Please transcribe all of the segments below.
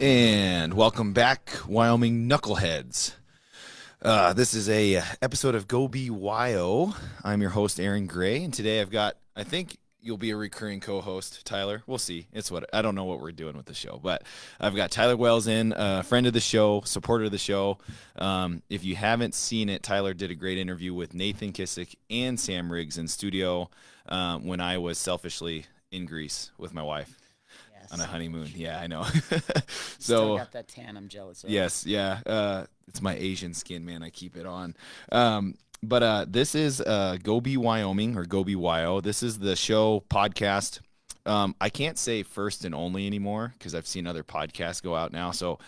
And welcome back, Wyoming Knuckleheads. This is a episode of GoBeWYO. I'm your host, Aaron Gray, and today I've got, I think you'll be a recurring co-host, Tyler. We'll see. I don't know what we're doing with the show, but I've got Tyler Wells in, a friend of the show, supporter of the show. If you haven't seen it, Tyler did a great interview with Nathan Kissick and Sam Riggs in studio when I was selfishly in Greece with my wife. On a honeymoon. Yeah, I know. Still got that tan I'm jealous of. Yes, yeah. It's my Asian skin, man. I keep it on. But this is GoBeWyoming or GoBeWYO. This is the show podcast. I can't say first and only anymore because I've seen other podcasts go out now. So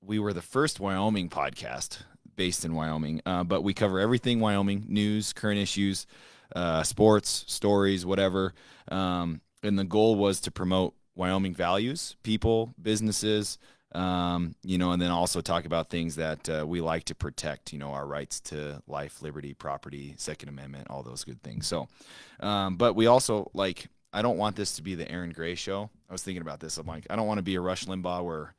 we were the first Wyoming podcast based in Wyoming. But we cover everything Wyoming, news, current issues, sports, stories, whatever. And the goal was to promote Wyoming values, people, businesses, and then also talk about things that we like to protect, our rights to life, liberty, property, Second Amendment, all those good things. So, but we also, I don't want this to be the Aaron Gray show. I was thinking about this. I'm like, I don't want to be a Rush Limbaugh where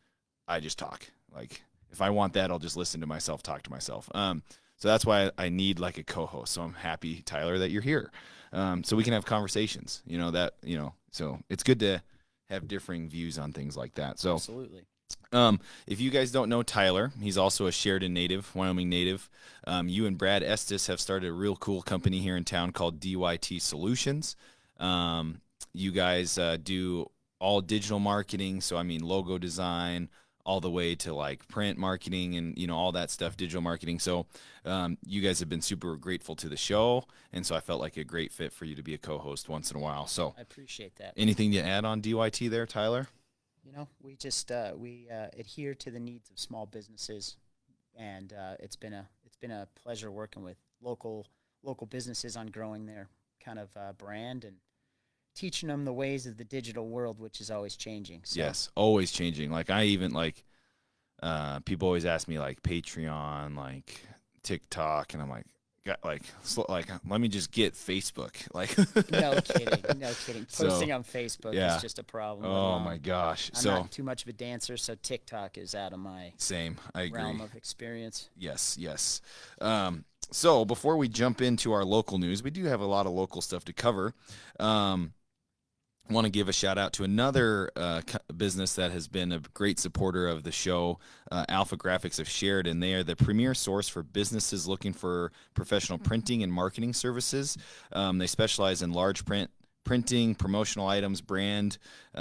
I just talk. Like, if I want that, I'll just listen to myself talk to myself. So that's why I need a co-host. So I'm happy, Tyler, that you're here. So we can have conversations, so it's good to have differing views on things like that. So absolutely. If you guys don't know Tyler, he's also a Sheridan native, Wyoming native. You and Brad Estes have started a real cool company here in town called DYT Solutions. You guys do all digital marketing. So, logo design, all the way to print marketing and, all that stuff, digital marketing. So you guys have been super grateful to the show. And so I felt like a great fit for you to be a co-host once in a while. So I appreciate that. Anything to add on DYT there, Tyler? We just, we adhere to the needs of small businesses, and it's been a pleasure working with local businesses on growing their kind of brand and teaching them the ways of the digital world, which is always changing. So. Yes, always changing. I even people always ask me Patreon, TikTok, and I'm let me just get Facebook. No kidding. Posting on Facebook is just a problem. Oh my gosh. I'm not too much of a dancer, so TikTok is out of my I agree. realm of experience. Yes. So before we jump into our local news, we do have a lot of local stuff to cover. I want to give a shout out to another business that has been a great supporter of the show, Alpha Graphics of Sheridan. They are the premier source for businesses looking for professional printing and marketing services. They specialize in large printing, promotional items, brand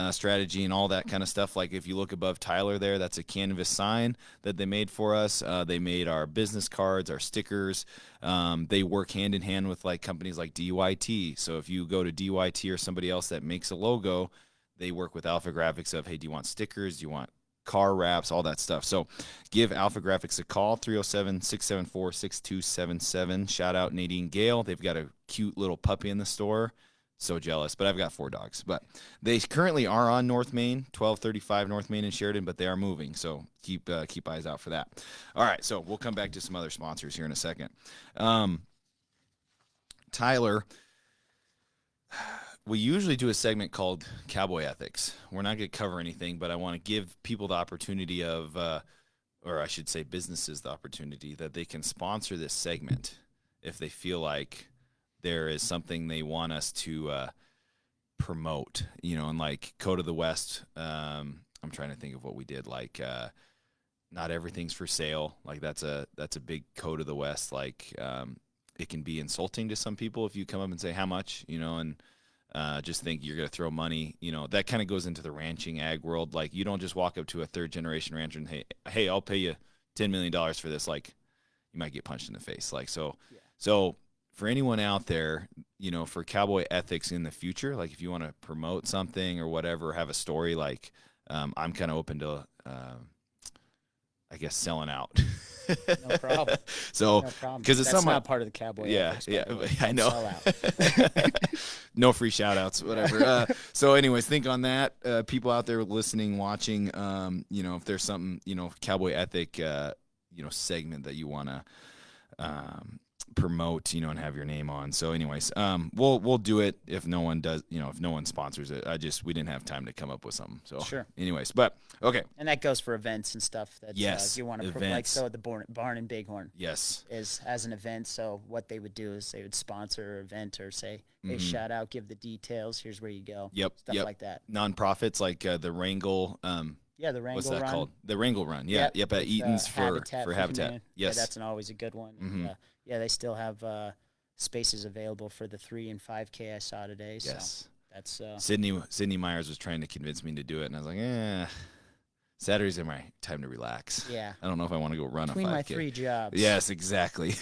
strategy, and all that kind of stuff. If you look above Tyler there, that's a canvas sign that they made for us. They made our business cards, our stickers. They work hand in hand with companies like DYT. So if you go to DYT or somebody else that makes a logo, they work with Alpha Graphics of, hey, do you want stickers? Do you want car wraps, all that stuff. So give Alpha Graphics a call, 307-674-6277. Shout out Nadine Gale. They've got a cute little puppy in the store. So jealous, but I've got 4 dogs. But they currently are on North Main, 1235 North Main in Sheridan, but they are moving, so keep eyes out for that. All right, so we'll come back to some other sponsors here in a second. Tyler, we usually do a segment called Cowboy Ethics. We're not going to cover anything, but I want to give people the opportunity of, or I should say businesses the opportunity that they can sponsor this segment if they feel like there is something they want us to promote, and Code of the West. I'm trying to think of what we did. Not everything's for sale. That's a big Code of the West. It can be insulting to some people if you come up and say how much, and just think you're going to throw money. That kind of goes into the ranching ag world. You don't just walk up to a 3rd generation rancher and hey, I'll pay you $10 million for this. You might get punched in the face. So for anyone out there, for Cowboy Ethics in the future, if you want to promote something or whatever, have a story, I'm kind of open to, I guess, selling out. No problem. So, because it's not part of the Cowboy Ethics. Yeah, I know. No free shout outs, whatever. So anyways, think on that. People out there listening, watching, if there's something, Cowboy Ethic, segment that you want to, promote, and have your name on. So anyways, we'll do it if no one does, if no one sponsors it. We didn't have time to come up with something. So Sure. anyways, but okay. And that goes for events and stuff that Yes, you want to like. So the Barn and Bighorn yes is as an event. So what they would do is they would sponsor an event or say, hey, shout out, give the details. Here's where you go. Yep. Stuff like that. Nonprofits like the Wrangle. Yeah, the Wrangle What's that Run. called? The Wrangle Run. Yeah. Yep. At Eaton's for Habitat. Humanity. Yes. Yeah, that's always a good one. Mm-hmm. Yeah, they still have spaces available for the 3 and 5K I saw today. Yes. So that's Sydney Myers was trying to convince me to do it, and I was like, Saturdays are my time to relax. Yeah. I don't know if I want to go run between a 5K. my 3 jobs. Yes, exactly.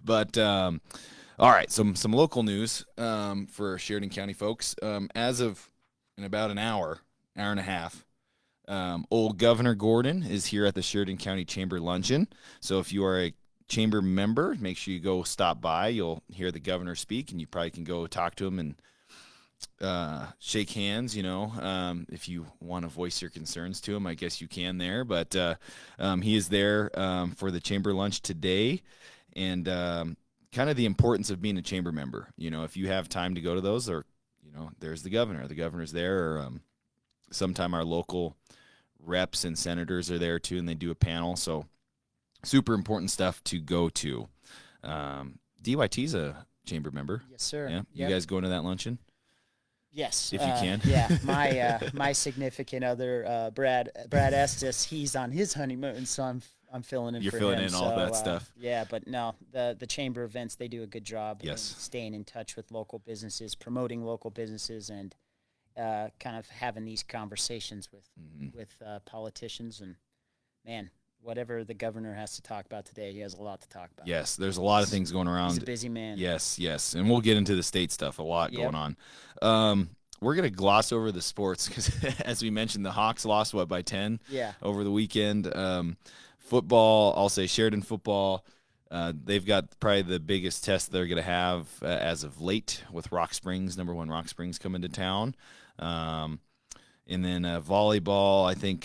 But all right, some local news for Sheridan County folks. As of in about an hour and a half, old Governor Gordon is here at the Sheridan County Chamber Luncheon. So if you are a chamber member, make sure you go stop by. You'll hear the governor speak, and you probably can go talk to him and shake hands. If you want to voice your concerns to him, I guess you can there. But he is there for the chamber lunch today, and kind of the importance of being a chamber member. If you have time to go to those, or there's the governor. The governor's there, or sometime our local reps and senators are there too, and they do a panel. So super important stuff to go to. DYT's a chamber member. Yes, sir. Yeah, you guys going to that luncheon? Yes, if you can. Yeah, my significant other, Brad Estes, he's on his honeymoon, so I'm filling in. You're for filling him, in all that stuff. Yeah, but no, the chamber events, they do a good job. Yes. In staying in touch with local businesses, promoting local businesses, and kind of having these conversations with politicians. And man, whatever the governor has to talk about today, he has a lot to talk about. Yes, there's a lot of things going around. He's a busy man. Yes, and we'll get into the state stuff. A lot going on. We're going to gloss over the sports because, as we mentioned, the Hawks lost, by 10 over the weekend. Football, I'll say Sheridan football, they've got probably the biggest test they're going to have as of late with Rock Springs, number 1 Rock Springs coming to town. And then volleyball, I think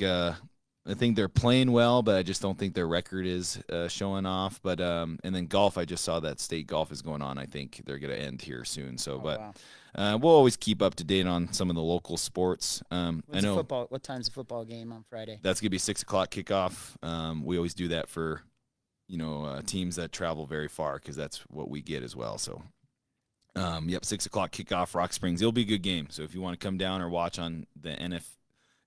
they're playing well, but I just don't think their record is showing off. But and then golf, I just saw that state golf is going on. I think they're going to end here soon. So, wow. We'll always keep up to date on some of the local sports. I know football. What time's the football game on Friday? That's going to be 6:00 kickoff. We always do that for teams that travel very far because that's what we get as well. So, 6:00 kickoff, Rock Springs. It'll be a good game. So if you want to come down or watch on the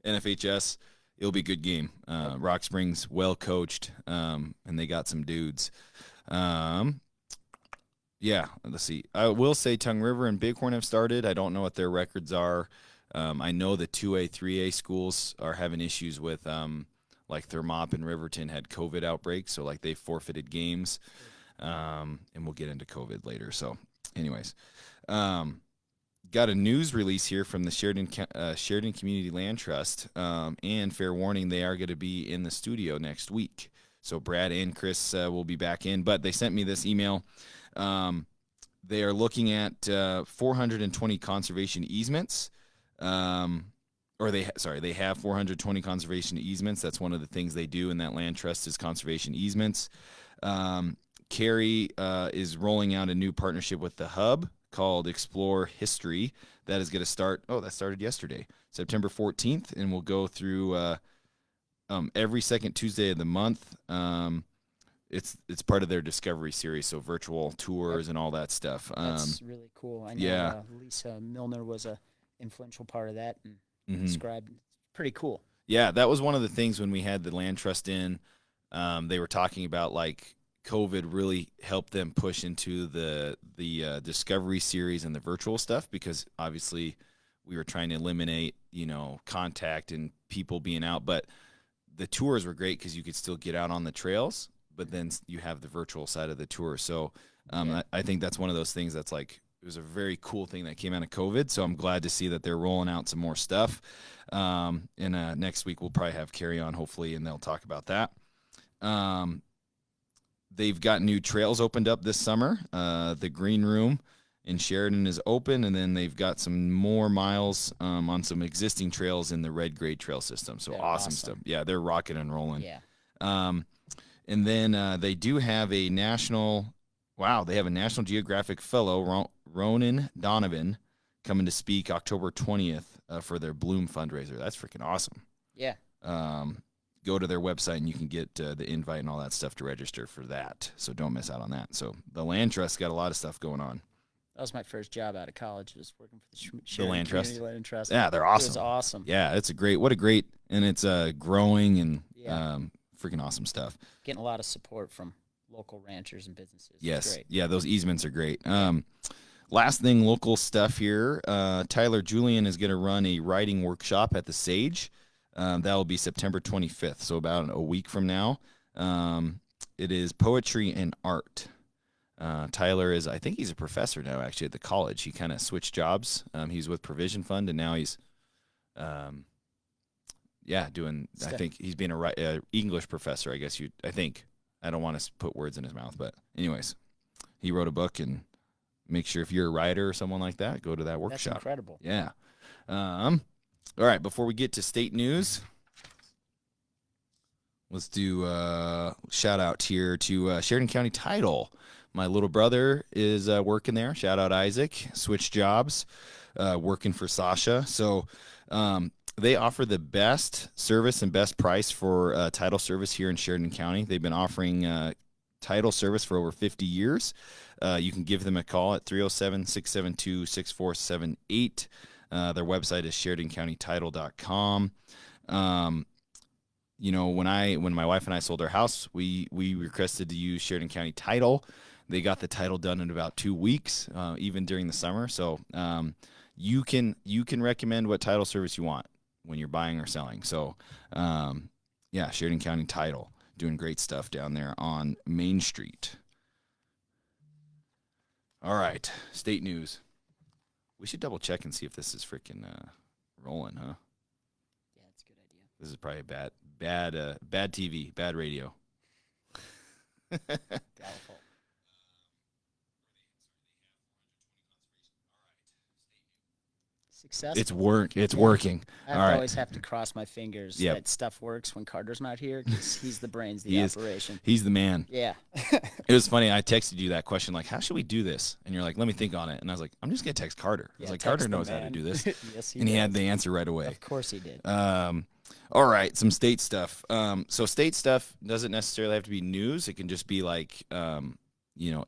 NFHS. It'll be a good game. Rock Springs, well coached, and they got some dudes. Let's see. I will say Tongue River and Bighorn have started. I don't know what their records are. I know the 2A, 3A schools are having issues with, like Thermop and Riverton had COVID outbreaks, so like they forfeited games. And we'll get into COVID later. So, anyways. Got a news release here from the Sheridan Community Land Trust, and fair warning, they are going to be in the studio next week. So Brad and Chris will be back in, but they sent me this email. They are looking at 420 conservation easements, they have 420 conservation easements. That's one of the things they do in that land trust is conservation easements. Carrie is rolling out a new partnership with the Hub called Explore History. That is going to start, that started yesterday, September 14th, and will go through every second Tuesday of the month. It's part of their Discovery series, so virtual tours and all that stuff. That's really cool. I know Lisa Milner was a influential part of that and described. It's pretty cool. Yeah, that was one of the things when we had the land trust in. They were talking about like COVID really helped them push into the Discovery series and the virtual stuff because obviously we were trying to eliminate, contact and people being out. But the tours were great because you could still get out on the trails, but then you have the virtual side of the tour. So I think that's one of those things that's like it was a very cool thing that came out of COVID. So I'm glad to see that they're rolling out some more stuff. And next week we'll probably have Carrie on, hopefully, and they'll talk about that. They've got new trails opened up this summer. The Green Room in Sheridan is open, and then they've got some more miles on some existing trails in the Red Grade Trail system. So awesome stuff. Yeah, they're rocking and rolling. Yeah. And then they do have a national Wow, they have a National Geographic fellow, Ronan Donovan, coming to speak October 20th for their Bloom fundraiser. That's freaking awesome. Yeah. Go to their website and you can get the invite and all that stuff to register for that. So don't miss out on that. So the Land Trust got a lot of stuff going on. That was my first job out of college, was working for the The Land Trust. Community Land Trust. Yeah, they're awesome. It was awesome. Yeah, it's and it's growing and freaking awesome stuff. Getting a lot of support from local ranchers and businesses. Yes. Great. Yeah, those easements are great. Last thing, local stuff here. Tyler Julian is going to run a writing workshop at the Sage. That will be September 25th, so about a week from now. It is poetry and art. Tyler is, I think he's a professor now, actually, at the college. He kind of switched jobs. He's with Provision Fund, and now he's, doing, I think he's being a English professor, I guess I think. I don't want to put words in his mouth, but anyways, he wrote a book, and make sure if you're a writer or someone like that, go to that workshop. That's incredible. Yeah. All right, before we get to state news, let's do a shout out here to Sheridan County Title. My little brother is working there. Shout out Isaac. Switched jobs, working for Sasha. So they offer the best service and best price for title service here in Sheridan County. They've been offering title service for over 50 years. You can give them a call at 307-672-6478. Their website is SheridanCountyTitle.com. When my wife and I sold our house, we requested to use Sheridan County Title. They got the title done in about 2 weeks, even during the summer. So you can recommend what title service you want when you're buying or selling. So Sheridan County Title, doing great stuff down there on Main Street. All right, state news. We should double check and see if this is freaking rolling, huh? Yeah, that's a good idea. This is probably bad TV, bad radio. Doubtful. Success. It's working. I always have to cross my fingers that stuff works when Carter's not here, because he's the brains of the operation. He's the man. Yeah. It was funny. I texted you that question, like, how should we do this? And you're like, let me think on it. And I was like, I'm just going to text Carter. I was like, Carter knows how to do this. Yes, he had the answer right away. Of course he did. All right, some state stuff. So state stuff doesn't necessarily have to be news. It can just be like,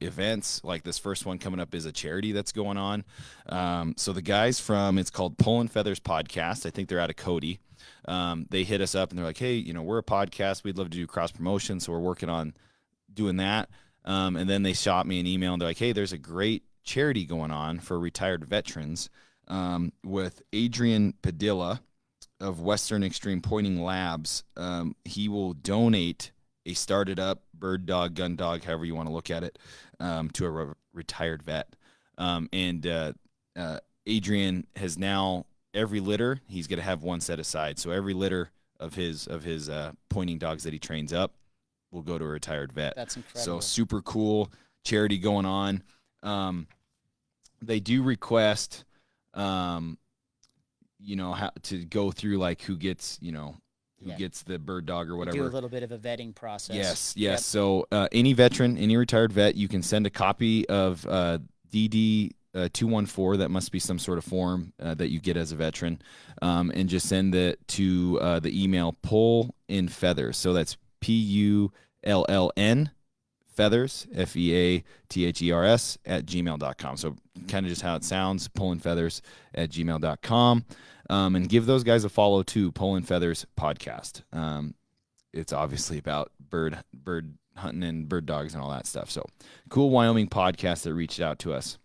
events. Like this first one coming up is a charity that's going on. So the guys it's called Pull and Feathers Podcast. I think they're out of Cody. They hit us up and they're like, hey, we're a podcast. We'd love to do cross promotion. So we're working on doing that. And then they shot me an email and they're like, hey, there's a great charity going on for retired veterans with Adrian Padilla of Western Extreme Pointing Labs. He will donate a started up bird dog, gun dog, however you want to look at it, to a retired vet. Adrian has now, every litter, he's going to have one set aside. So every litter of his pointing dogs that he trains up will go to a retired vet. That's incredible. So super cool charity going on. They do request, how to go through like who gets the bird dog or whatever. Do a little bit of a vetting process. Yes. Yep. So any veteran, any retired vet, you can send a copy of DD 214. That must be some sort of form that you get as a veteran, and just send it to the email Pull in Feathers. So that's PULLN Feathers, FEATHERS @gmail.com. So kind of just how it sounds, Pull in Feathers @gmail.com. And give those guys a follow too, Pull and Feathers Podcast. It's obviously about bird hunting and bird dogs and all that stuff. So cool Wyoming podcast that reached out to us.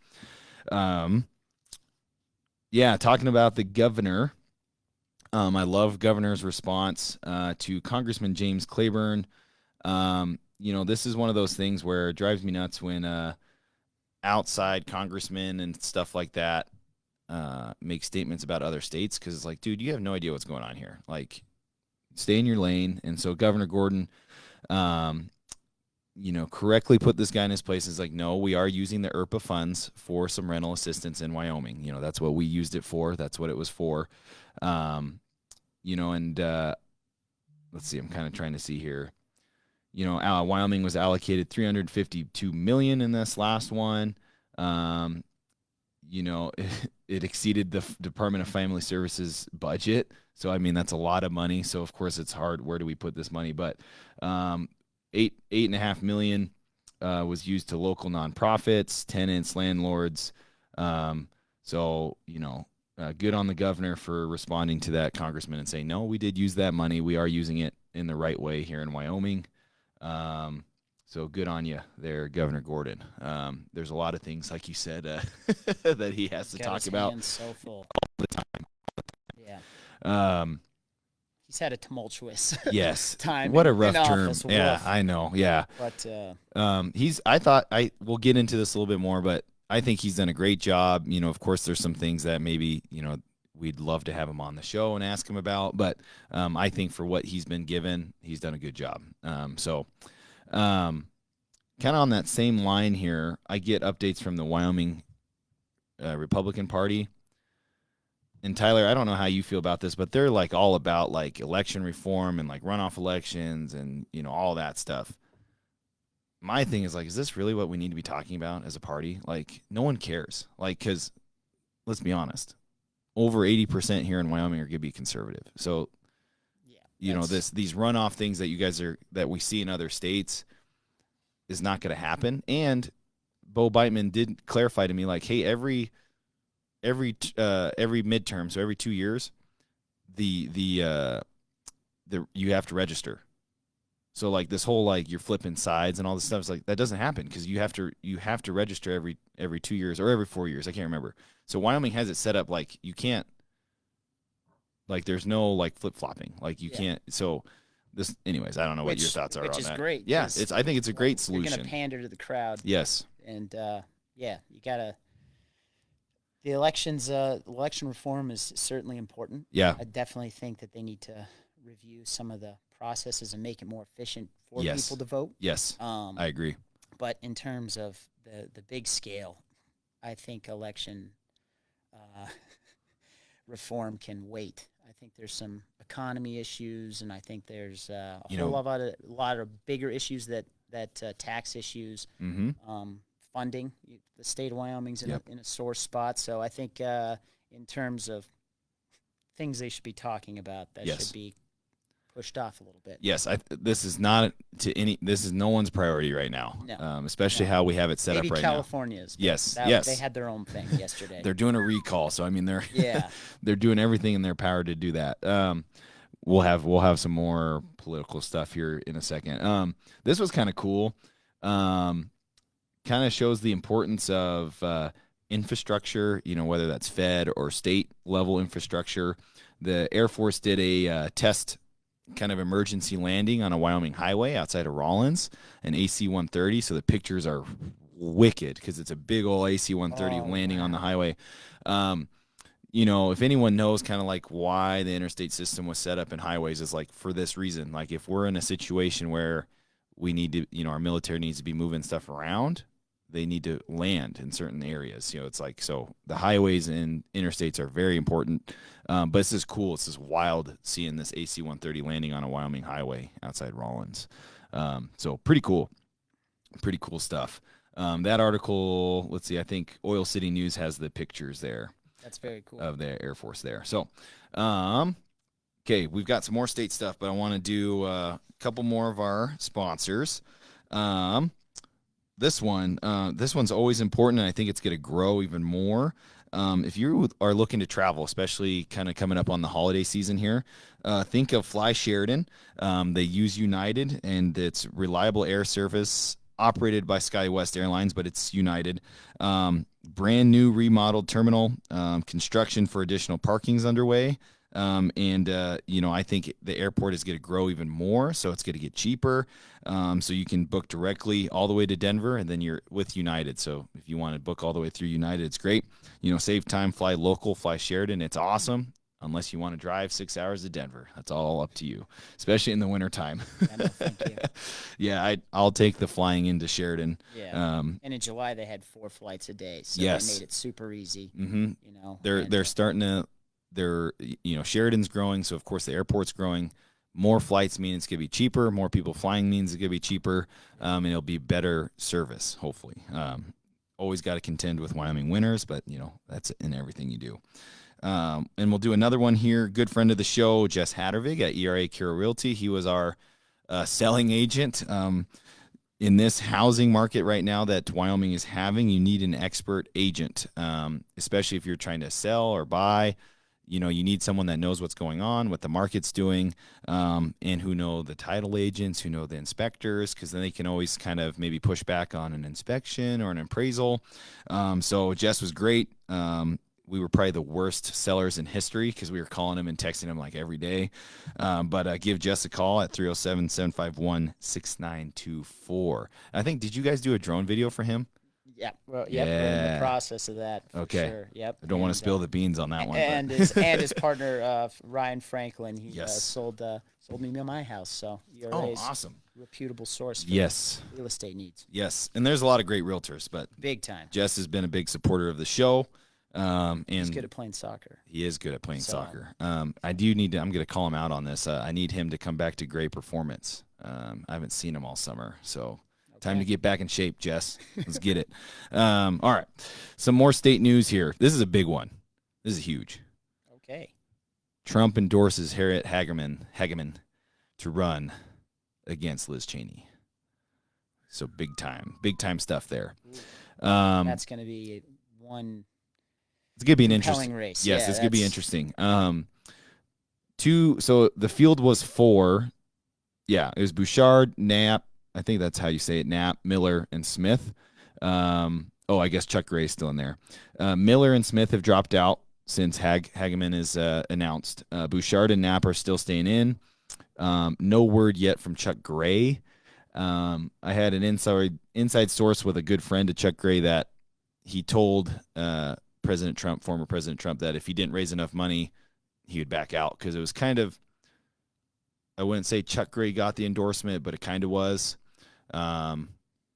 Talking about the governor. I love governor's response to Congressman James Claiborne. This is one of those things where it drives me nuts when outside congressmen and stuff like that make statements about other states, because it's like, dude, you have no idea what's going on here. Like, stay in your lane. And so Governor Gordon, correctly put this guy in his place. Is like, no, we are using the IRPA funds for some rental assistance in Wyoming. That's what we used it for. That's what it was for. Let's see, I'm kind of trying to see here. Wyoming was allocated $352 million in this last one. Um, it exceeded the Department of Family Services budget. So, I mean, that's a lot of money. So, of course, it's hard. Where do we put this money? But $8.5 million was used to local nonprofits, tenants, landlords. So, good on the governor for responding to that, congressman, and saying, no, we did use that money. We are using it in the right way here in Wyoming. So good on you there, Governor Gordon. There's a lot of things, like you said, that he has to talk about so full all the time. Yeah. He's had a tumultuous time. What a rough term. Office. Yeah, Woof. I know. Yeah. But we'll get into this a little bit more, but I think he's done a great job. Of course, there's some things that maybe, we'd love to have him on the show and ask him about, but I think for what he's been given, he's done a good job. Kind of on that same line here, I get updates from the Wyoming Republican Party. And Tyler, I don't know how you feel about this, but they're like all about like election reform and like runoff elections and, all that stuff. My thing is like, is this really what we need to be talking about as a party? Like, no one cares. Like, because let's be honest, over 80% here in Wyoming are going to be conservative. So, these runoff things that we see in other states is not going to happen. And Bo Beitman did clarify to me, like, hey, every midterm, so every 2 years, the you have to register. So like this whole like you're flipping sides and all this stuff is like that doesn't happen because you have to register every 2 years or every 4 years. I can't remember. So Wyoming has it set up like you can't, like there's no like flip flopping, like you can't. So this, anyways, I don't know what your thoughts are on that. Which is great. Yeah, I think it's a great You're solution. gonna pander to the crowd. Yes. And you gotta. The election reform is certainly important. Yeah. I definitely think that they need to review some of the processes and make it more efficient for people to vote. Yes, I agree. But in terms of the big scale, I think election reform can wait. I think there's some economy issues, and I think there's a lot of bigger issues that tax issues. Mm-hmm. Funding. The state of Wyoming's in a sore spot, so I think in terms of things they should be talking about, that should be pushed off a little bit. Yes, this is no one's priority right now. No. Especially how we have it set Maybe up right California's, now. Yes. They had their own thing yesterday. They're doing a recall, so I mean they're they're doing everything in their power to do that. We'll have some more political stuff here in a second. This was kind of cool. Kind of shows the importance of infrastructure, whether that's fed or state level infrastructure. The Air Force did a test kind of emergency landing on a Wyoming highway outside of Rawlins, an AC-130. So the pictures are wicked because it's a big old AC-130 landing on the highway. If anyone knows kind of like why the interstate system was set up in highways, is like for this reason. Like if we're in a situation where we need to, our military needs to be moving stuff around, they need to land in certain areas. It's like, so the highways and interstates are very important. But this is cool. It's just wild seeing this AC-130 landing on a Wyoming highway outside Rawlins. So pretty cool stuff. That article, let's see, I think Oil City News has the pictures there. That's very cool. Of the Air Force there. So, okay, we've got some more state stuff, but I want to do a couple more of our sponsors. This one's always important, and I think it's going to grow even more. If you are looking to travel, especially kind of coming up on the holiday season here, think of Fly Sheridan. They use United, and it's reliable air service operated by SkyWest Airlines, but it's United. Brand new remodeled terminal, construction for additional parking's underway. I think the airport is going to grow even more, so it's going to get cheaper. So you can book directly all the way to Denver, and then you're with United. So if you want to book all the way through United, it's great. Save time, fly local, fly Sheridan. It's awesome, unless you want to drive 6 hours to Denver. That's all up to you, especially in the wintertime. No, thank you. Yeah, I'll take the flying into Sheridan. Yeah. And in July, they had 4 flights a day, so they made it super easy. Mm-hmm. They're starting to. Sheridan's growing, so of course the airport's growing, more flights mean it's going to be cheaper. More people flying means it's going to be cheaper, and it'll be better service, hopefully. Always got to contend with Wyoming winters, but, that's in everything you do. And we'll do another one here. Good friend of the show, Jess Hattervig at ERA Cura Realty. He was our selling agent. In this housing market right now that Wyoming is having, you need an expert agent, especially if you're trying to sell or buy. You need someone that knows what's going on, what the market's doing, and who know the title agents, who know the inspectors, because then they can always kind of maybe push back on an inspection or an appraisal. So Jess was great. We were probably the worst sellers in history because we were calling him and texting him like every day. But give Jess a call at 307-751-6924. I think, did you guys do a drone video for him? Yeah, well, we're in the process of that. For sure. Yep. I don't want to spill the beans on that one. And his partner Ryan Franklin, he sold me my house. So ERA's awesome, reputable source for real estate needs. Yes, and there's a lot of great realtors, but big time. Jess has been a big supporter of the show. And he's good at playing soccer. He is good at playing soccer. I do need to. I'm going to call him out on this. I need him to come back to Gray Performance. I haven't seen him all summer, so. Time to get back in shape, Jess. Let's get it. All right. Some more state news here. This is a big one. This is huge. Okay. Trump endorses Harriet Hageman to run against Liz Cheney. So big time stuff there. That's going to be one. It's going to be an interesting race. Yes, it's going to be interesting. So the field was 4. Yeah, it was Bouchard, Knapp. I think that's how you say it. Knapp, Miller, and Smith. I guess Chuck Gray's still in there. Miller and Smith have dropped out since Hageman is announced. Bouchard and Knapp are still staying in. No word yet from Chuck Gray. I had an inside source with a good friend of Chuck Gray that he told former President Trump, that if he didn't raise enough money, he would back out, because it was kind of, I wouldn't say Chuck Gray got the endorsement, but it kind of was.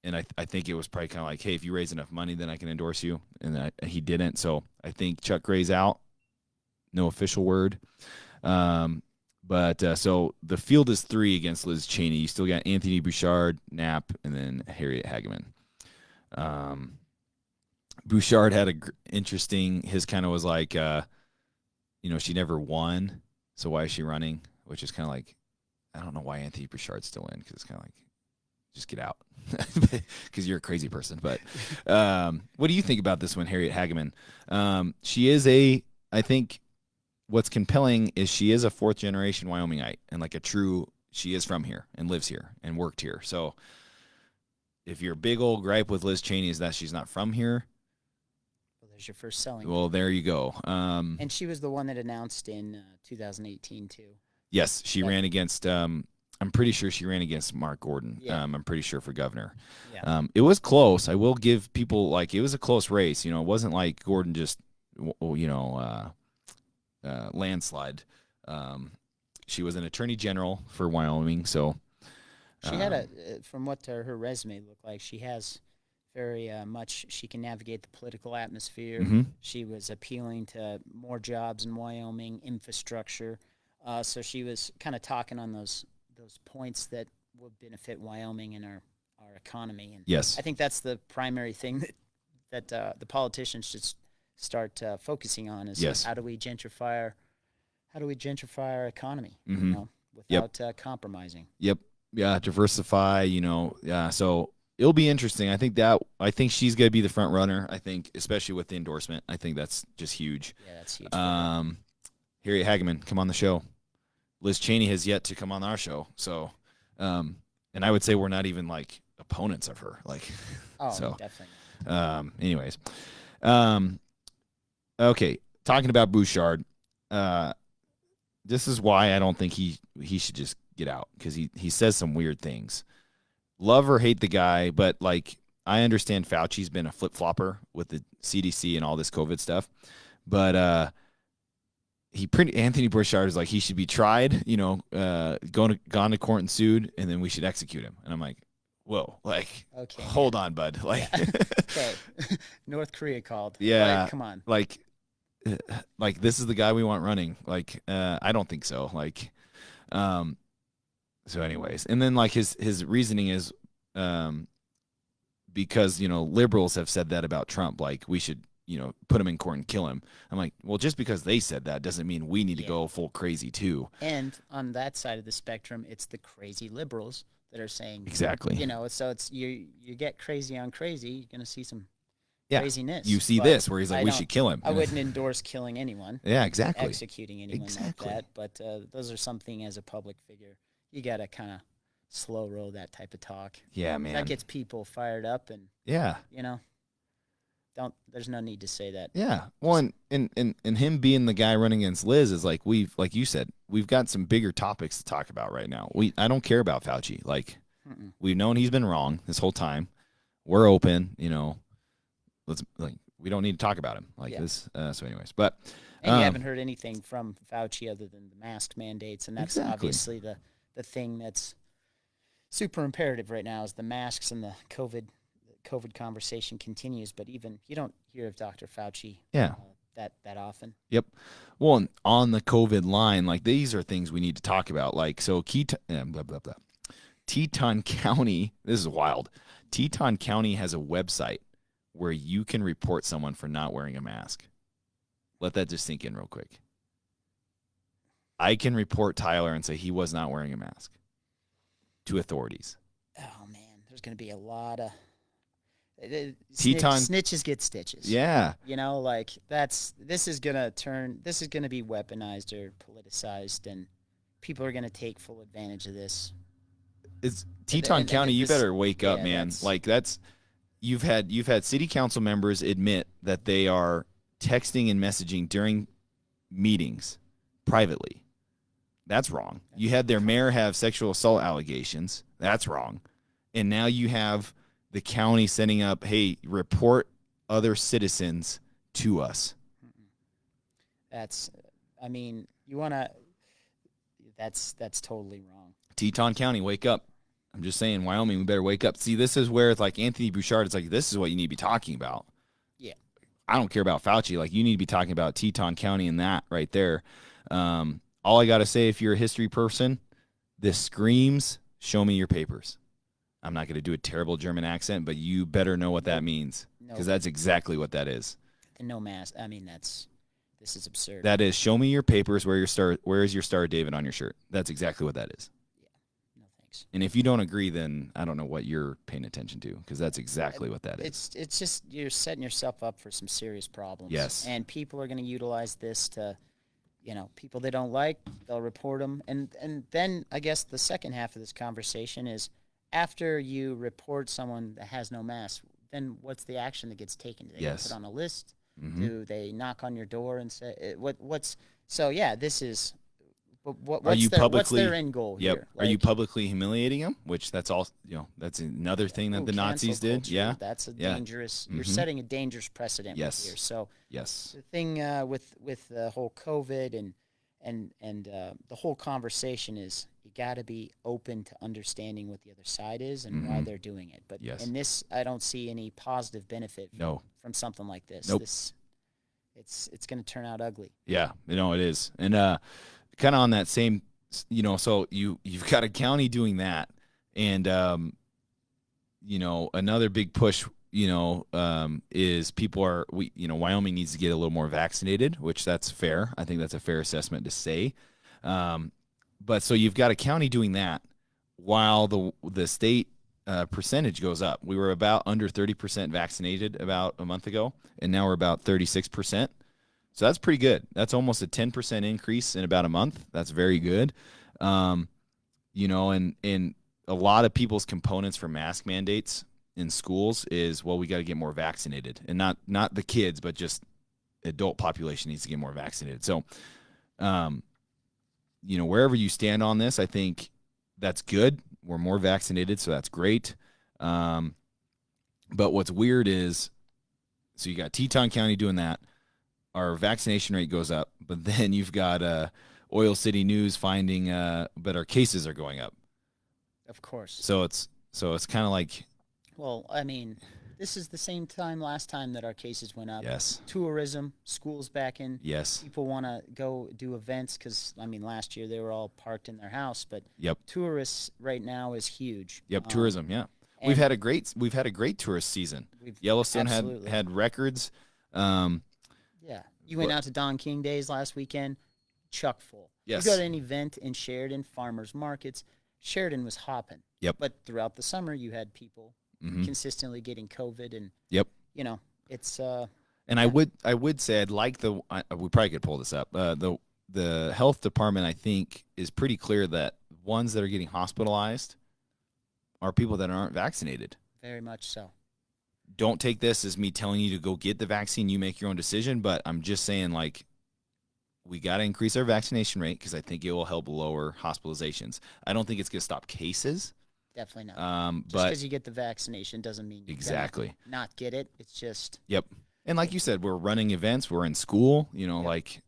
And I think it was probably kind of like, hey, if you raise enough money, then I can endorse you. And he didn't. So I think Chuck Gray's out. No official word. But so the field is 3 against Liz Cheney. You still got Anthony Bouchard, Knapp, and then Harriet Hageman. Bouchard had his kind of was like, she never won. So why is she running? Which is kind of like, I don't know why Anthony Bouchard's still in, because it's kind of like, just get out because you're a crazy person. But what do you think about this one, Harriet Hageman? I think what's compelling is she is a 4th-generation Wyomingite, and like she is from here and lives here and worked here. So if your big old gripe with Liz Cheney is that she's not from here, well, there's your first selling. Well, there you go. And she was the one that announced in 2018 too. Yes, she ran against. I'm pretty sure she ran against Mark Gordon. Yeah. I'm pretty sure for governor. Yeah. It was close. I will give people, it was a close race. It wasn't like Gordon just, landslide. She was an attorney general for Wyoming, so. She had from what her resume looked like, she has very much, she can navigate the political atmosphere. Mm-hmm. She was appealing to more jobs in Wyoming, infrastructure. So she was kind of talking on those points that would benefit Wyoming and our economy. And yes, I think that's the primary thing that the politicians should start focusing on is how do we gentrify our economy, mm-hmm. without compromising. Yep. Yeah. Diversify. Yeah. So it'll be interesting. I think she's gonna be the front runner. I think, especially with the endorsement. I think that's just huge. Yeah, that's huge. Harriet Hageman, come on the show. Liz Cheney has yet to come on our show. So, and I would say we're not even like opponents of her. Definitely. Anyways. Okay. Talking about Bouchard. This is why I don't think he should just get out, because he says some weird things. Love or hate the guy, but I understand Fauci's been a flip-flopper with the CDC and all this COVID stuff. But, Anthony Bouchard is like, he should be tried, gone to court and sued, and then we should execute him. And I'm like, whoa, okay, hold on, bud. Okay. North Korea called. Yeah. Come on. This is the guy we want running. I don't think so. So anyways, and then like his reasoning is because, liberals have said that about Trump, like we should, put him in court and kill him. I'm like, well, just because they said that doesn't mean we need to go full crazy too. And on that side of the spectrum, it's the crazy liberals that are saying exactly. So it's you get crazy on crazy, you're gonna see some Yeah. craziness. You see this where he's like, we should kill him. I wouldn't endorse killing anyone. Yeah, exactly. Executing anyone like that. But those are something as a public figure, you got to kind of slow roll that type of talk. Yeah, man. That gets people fired up and, there's no need to say that. Yeah. Well, and him being the guy running against Liz is like, like you said, we've got some bigger topics to talk about right now. I don't care about Fauci. Like, we've known he's been wrong this whole time. We're open, we don't need to talk about him like this. So anyways, but. And you haven't heard anything from Fauci other than the mask mandates. And that's obviously the thing that's super imperative right now is the masks, and the COVID conversation continues. But even you don't hear of Dr. Fauci that often. Yep. Well, on the COVID line, like these are things we need to talk about. Like, so Teton County, this is wild. Teton County has a website where you can report someone for not wearing a mask. Let that just sink in real quick. I can report Tyler and say he was not wearing a mask to authorities. Oh, man. There's going to be a lot of... snitches get stitches. Yeah. This is going to be weaponized or politicized, and people are going to take full advantage of this. It's Teton County, you better wake up, man. You've had city council members admit that they are texting and messaging during meetings privately. That's wrong. You had their mayor have sexual assault allegations. That's wrong. And now you have the county sending up, hey, report other citizens to us. That's totally wrong. Teton County, wake up. I'm just saying, Wyoming, we better wake up. See, this is where it's like Anthony Bouchard, it's like, this is what you need to be talking about. Yeah. I don't care about Fauci. Like, you need to be talking about Teton County and that right there. All I got to say, if you're a history person, this screams, show me your papers. I'm not going to do a terrible German accent, but you better know what that means, because that's exactly what that is. And no mask. I mean, this is absurd. That is, show me your papers. Where is your Star of David on your shirt? That's exactly what that is. Yeah. No thanks. And if you don't agree, then I don't know what you're paying attention to, because that's exactly what that is. It's just you're setting yourself up for some serious problems. Yes. And people are going to utilize this to, people they don't like, they'll report them. And then I guess the second half of this conversation is, after you report someone that has no mask, then what's the action that gets taken? Do they get put on a list? Mm-hmm. Do they knock on your door and say what's? So yeah, this is. What's their end goal here? Are you publicly humiliating them? Which that's all. That's another thing that the Nazis did. Culture. Yeah, that's a dangerous. Mm-hmm. You're setting a dangerous precedent here. So the thing with the whole COVID and the whole conversation is, you got to be open to understanding what the other side is and why they're doing it. But in this, I don't see any positive benefit from something like this. Nope. It's going to turn out ugly. Yeah, it is. And kind of on that same, so you've got a county doing that, and another big push, is Wyoming needs to get a little more vaccinated, which that's fair. I think that's a fair assessment to say. But so you've got a county doing that while the state percentage goes up. We were about under 30% vaccinated about a month ago, and now we're about 36%. So that's pretty good. That's almost a 10% increase in about a month. That's very good. And a lot of people's components for mask mandates in schools is, well, we got to get more vaccinated, and not the kids, but just adult population needs to get more vaccinated. So, wherever you stand on this, I think that's good. We're more vaccinated, so that's great. But what's weird is, so you got Teton County doing that. Our vaccination rate goes up, but then you've got Oil City News finding that our cases are going up. Of course. So it's kind of like. Well, I mean, this is the same time last time that our cases went up. Yes. Tourism, schools back in. Yes. People want to go do events because, I mean, last year they were all parked in their house, but Yep. tourists right now is huge. Yep. Tourism. Yeah. and We've had a great tourist season. Yellowstone absolutely. had records. Yeah. You went out to Don King Days last weekend, chuck full. Yes. You go to an event in Sheridan, farmers markets, Sheridan was hopping. Yep. But throughout the summer, you had people Mhm. consistently getting COVID, and Yep. you know, it's And I would say I'd like we probably could pull this up. The health department, I think, is pretty clear that ones that are getting hospitalized are people that aren't vaccinated. very much so. Don't take this as me telling you to go get the vaccine. You make your own decision, but I'm just saying, like, we got to increase our vaccination rate because I think it will help lower hospitalizations. I don't think it's going to stop cases. Definitely not. Just But because you get the vaccination doesn't mean you're exactly. gonna not get it. It's just Yep. And like you said, we're running events. We're in school. You know, Yep. like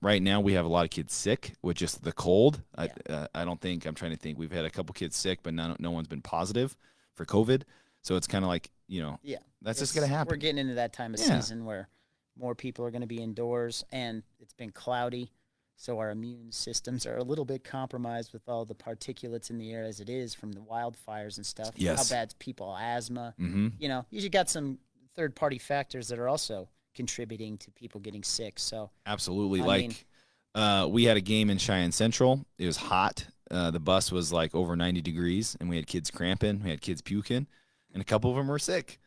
right now we have a lot of kids sick with just the cold. Yeah. I don't think, I'm trying to think, we've had a couple kids sick, but no one's been positive for COVID. So it's kind of like, yeah, that's just going to happen. We're getting into that time of Yeah. season where more people are going to be indoors, and it's been cloudy, so our immune systems are a little bit compromised with all the particulates in the air as it is from the wildfires and stuff. Yes. How bad's people asthma? Mm-hmm. You got some third-party factors that are also contributing to people getting sick. So Absolutely. I Like we had a game in Cheyenne Central. It was hot. The bus was like over 90 degrees, and we had kids cramping. We had kids puking, and a couple of them were sick.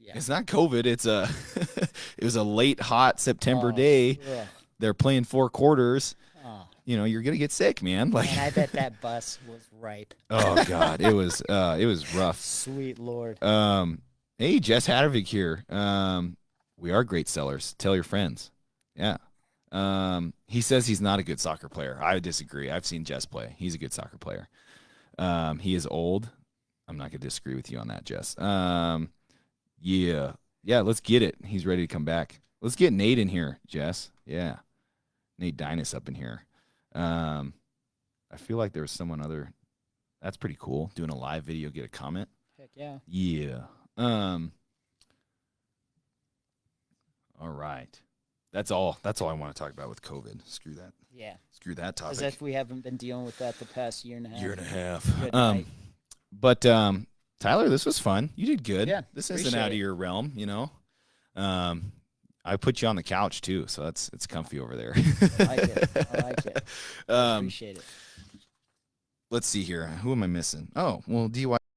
yeah, It's not COVID. It's it was a late, hot September Oh, day. ugh. They're playing 4 quarters. Oh, You're gonna get sick, man. Like, man, I bet that bus was ripe. oh god, it was rough. Sweet Lord. Hey, Jess Hattervig here. We are great sellers. Tell your friends. Yeah. He says he's not a good soccer player. I disagree. I've seen Jess play. He's a good soccer player. He is old. I'm not gonna disagree with you on that, Jess. Yeah. Let's get it. He's ready to come back. Let's get Nate in here, Jess. Yeah. Nate Dinas up in here. I feel like there was someone other. That's pretty cool. Doing a live video, get a comment. Heck yeah. Yeah. All right. That's all I want to talk about with COVID. Screw that. Yeah. Screw that As topic. if we haven't been dealing with that the past year and a half. Year and a half. Good night. But Tyler, this was fun. You did good. Yeah, This isn't appreciate out of it. your realm, I put you on the couch too, so it's comfy over there. I like it. I like it. I appreciate it. Let's see here. Who am I missing? Oh, well, DY